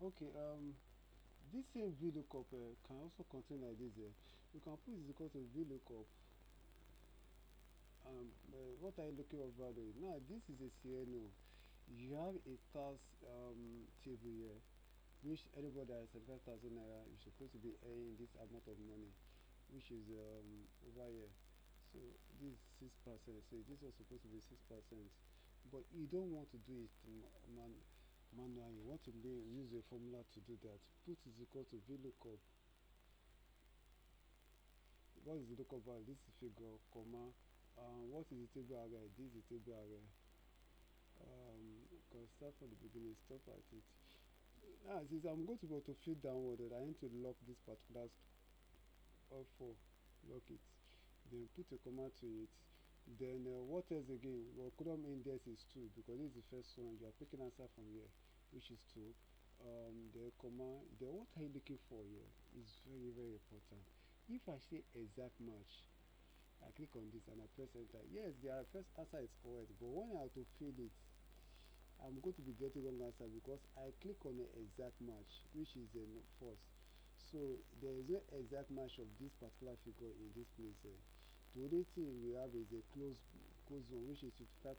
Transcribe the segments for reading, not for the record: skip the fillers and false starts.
Okay, this same VLOOKUP can also contain like this. You can put is equal to VLOOKUP. What are you looking for value? Now, this is a CNO. You have a task table here, which anybody that is 75,000 naira, you're supposed to be earning this amount of money, which is over here. So this is 6%. So this was supposed to be 6%, but you don't want to do it manually. You want to use a formula to do that. Put is equal to VLOOKUP. What is the lookup value? This is figure, comma. What is the table array? This is the table array. Can start from the beginning, stop at it. Now, since I'm going to go to fill downward, I need to lock this particular for lock it. Then put a comma to it. Then what else again? Well, column index is 2 because this is the first one. You are picking answer from here, which is 2. The comma. Then what are you looking for here? Is very very important. If I say exact match, I click on this and I press enter. Yes, the first answer is correct, but when I have to fill it, I'm going to be getting wrong answer because I click on the exact match, which is false. So there is no exact match of this particular figure in this place. The only thing we have is a close zone, which is 55%,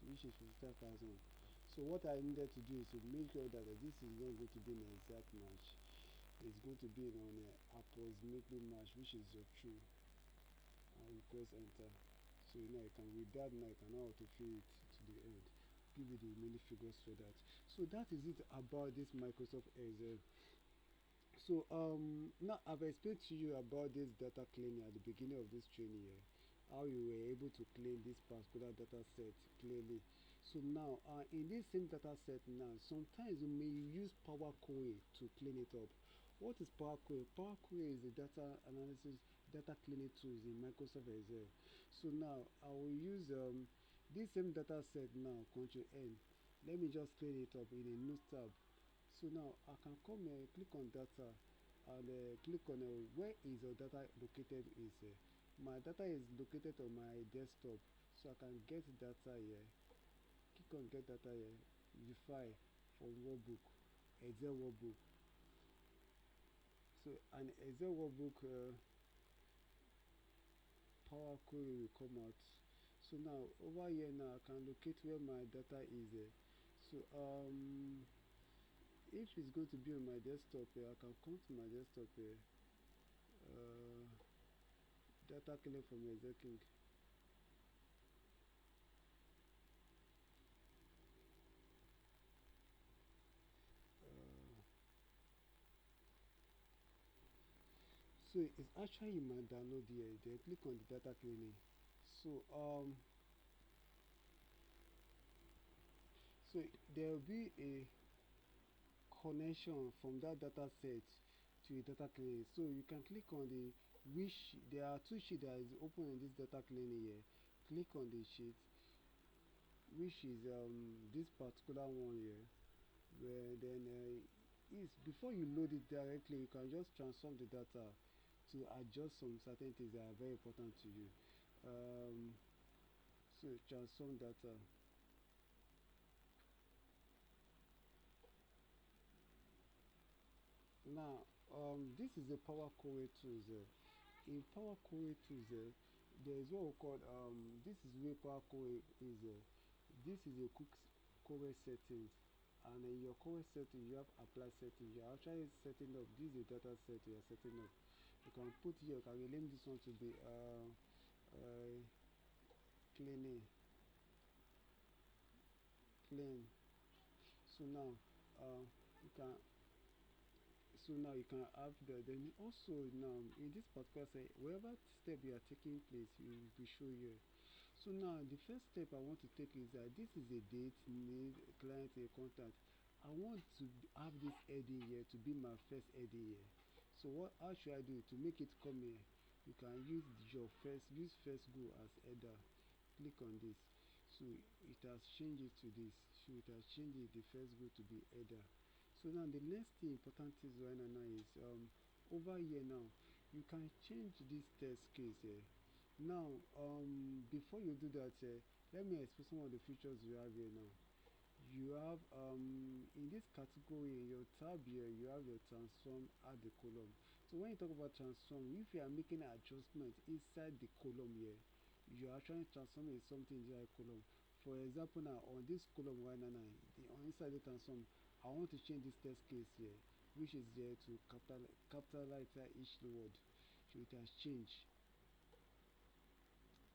which is 55,000. So what I needed to do is to make sure that this is not going to be an exact match. It's going to be on an approximately match, which is true. I will press enter. So now I can, with that now I can now to fill it to the end, give you the remaining figures for that. So that is it about this Microsoft Excel. So now I've explained to you about this data cleaning at the beginning of this training here, how you were able to clean this particular data set clearly. So now in this same data set now, sometimes you may use Power Query to clean it up. What is Power Query? Power Query is the data analysis, data cleaning tools in Microsoft Excel. So now I will use this same data set now, Control N. Let me just clean it up in a new tab. So now I can come here, click on data, and click on where is your data located is. My data is located on my desktop, so I can get data here. Click on get data here, the file from workbook, Excel workbook. So an Excel workbook Power Query will come out. So now over here now I can locate where my data is. So if it's going to be on my desktop here, I can come to my desktop here. Data cleaning from Excel King. So it's actually you might download here. Then click on the data cleaning. So so there will be a connection from that data set to a data cleaning. So you can click on the which there are two sheets that is open in this data cleaning here. Click on the sheet, which is this particular one here, where then is before you load it directly, you can just transform the data to adjust some certain things that are very important to you. So transform data. Now this is the Power Query tools. In Power Query tools, there is what we call this is where Power Query is. This is a quick query settings, and in your query setting you have apply settings. You are actually setting up this is a data set you are setting up. You can put here, you can rename this one to be cleaning clean. So now you can you can have the then also now in this particular say wherever step you are taking place you will be show here. So now the first step I want to take is that this is a date, name, client, a contact. I want to have this heading here to be my first heading here. So what how should I do to make it come here? You can use your first go as header. Click on this. So it has changed it to this. So it has changed it, the first go to be header. So now the next thing important is right now is over here now you can change this text case here. Now before you do that let me explain some of the features you have here now. you have in this category in your tab here you have your transform, add the column. So when you talk about transform, if you are making an adjustment inside the column here, you are actually transforming something inside the column. For example, now on this column right now, on inside the transform, I want to change this test case here, which is there to capitalize each word. So it has changed.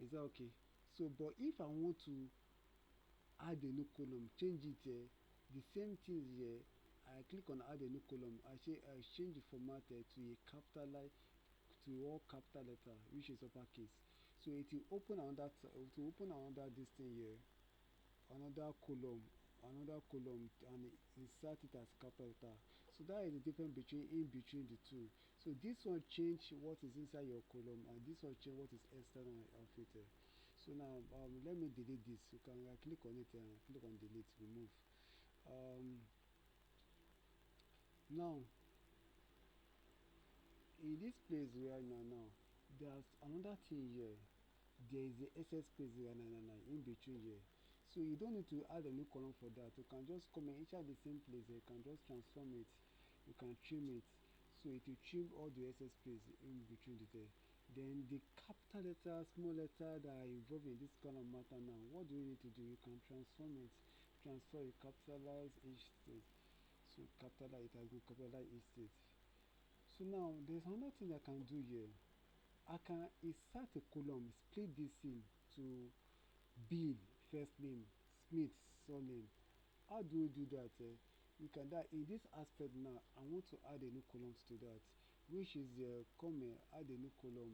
Is that okay? So but if I want to add a new column, change it here, the same things here, I click on add a new column, I say I change the format to a capital, to all capital letter, which is uppercase. So it will open another this thing here, another column, and insert it as capital letter. So that is the difference between in between the two. So this one change what is inside your column, and this one change what is external of it. So now let me delete this. You can click on it and click on delete, remove. Now in this place right now, there's another thing here. There is the excess space here in between here. So you don't need to add a new column for that. You can just come in inside the same place. You can just transform it. You can trim it. So it will trim all the excess space in between the there. Then the capital letter, small letter that are involved in this kind of matter now. What do you need to do? You can transform it. Transfer it, capitalize each state. So capitalize it has been capitalized each state. So now there's another thing I can do here. I can insert a column, split this in to Bill, first name, Smith, surname. How do we do that? You can that in this aspect now. I want to add a new column to that, which is come add a new column.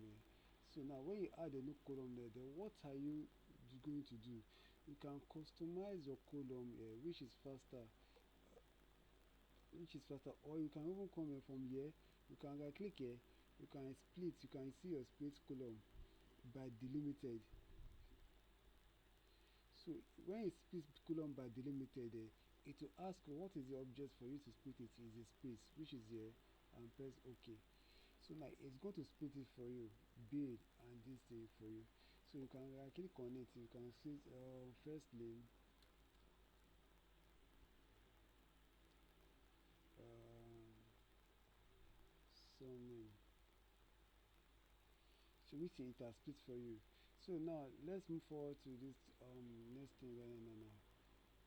So now when you add a new column there, then what are you going to do? You can customize your column which is faster, or you can even come here from here. You can right click here. You can split. You can see your split column by delimited. So when you split column by delimited, it will ask what is the object for you to split it. Is a space, which is here, and press OK. So now it's going to split it for you, build, and this thing for you. So you can right click on it. You can see first name, surname. So which it has split for you. So now let's move forward to this next thing right now.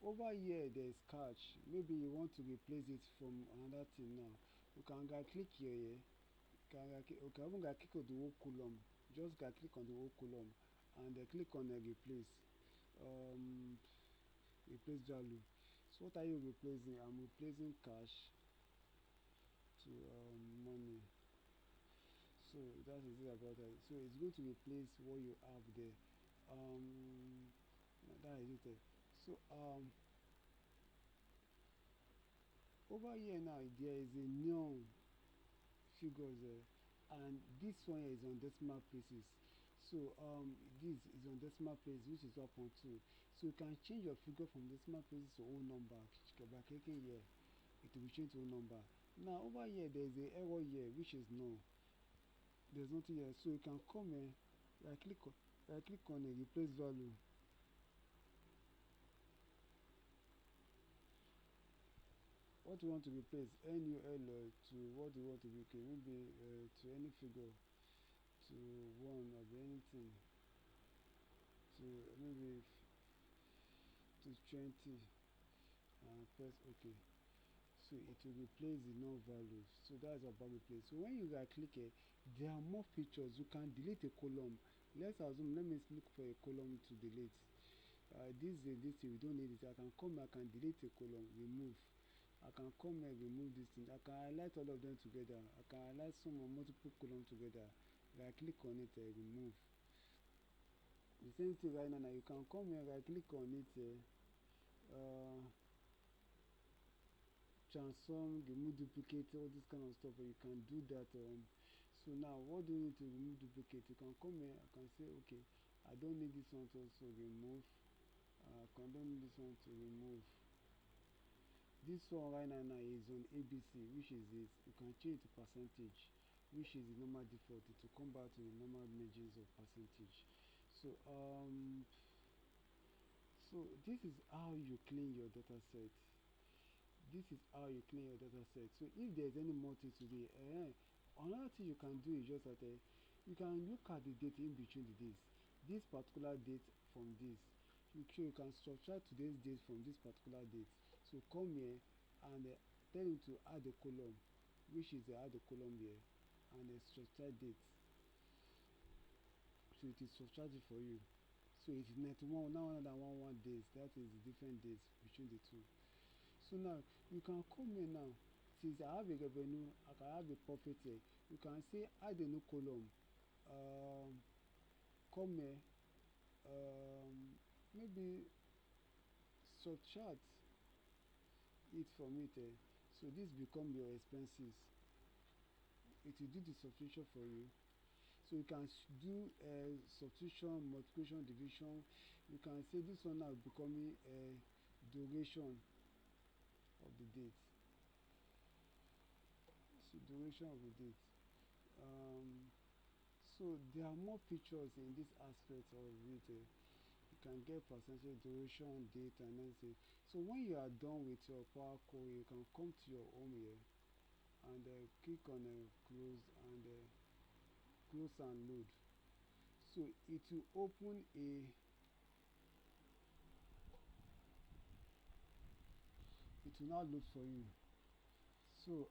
Over here there is catch. Maybe you want to replace it from another thing now. You can right click here. You can even right click on the whole column. Just right click on the whole column and click on replace. Replace value. So what are you replacing? I'm replacing cash to money. So that is it about that. So it's going to replace what you have there. That is it there. So over here now there is a neon figures there, and this one is on decimal places. So this is on decimal places, which is 1.2. So you can change your figure from decimal places to whole number by clicking here. It will be changed to whole number. Now over here there is a error here, which is no. There's nothing here. So you can come here, right click on a replace value. What you want to replace, NUL to what you want to be, maybe to any figure, to 1 or anything, to maybe to 20, and press OK. So it will replace the null values. So that's about replace. So when you right click it, there are more features. You can delete a column. Let's assume, let me look for a column to delete. This we don't need it. I can come, I can delete a column, remove. I can come and remove this thing. I can highlight all of them together. I can highlight some or multiple columns together. Right click on it, remove. The same thing right now. You can come here, right click on it, transform, remove duplicate, all this kind of stuff. You can do that. So now, what do you need to remove duplicate? You can come here. I can say, okay, I don't need this one to also remove. I don't need this one to remove. This one right now is on ABC, which is this. You can change to percentage, which is the normal default. It will come back to the normal margins of percentage. So So this is how you clean your data set. This is how you clean your data set. So if there's any more thing to do, another thing you can do is just that you can look at the date in between the days. This particular date from this. You can subtract today's date from this particular date. So come here and tell him to add a column, which is add a column here, and subtract date. So it is subtracted for you. So it is 91 now 111 days. That is the different days between the two. So now you can come here now. Since I have a revenue, I can have a profit here. You can say add a new column. Um, come here. Maybe subtract it from it. So this become your expenses. It will do the subtraction for you. So you can do subtraction, multiplication, division. You can say this one now becoming duration of the date. So duration of the date. So there are more features in this aspect of it. You can get percentage, duration, date, and everything. So when you are done with your Power Query, you can come to your home here and click on close and load. So it will open it will now load for you. So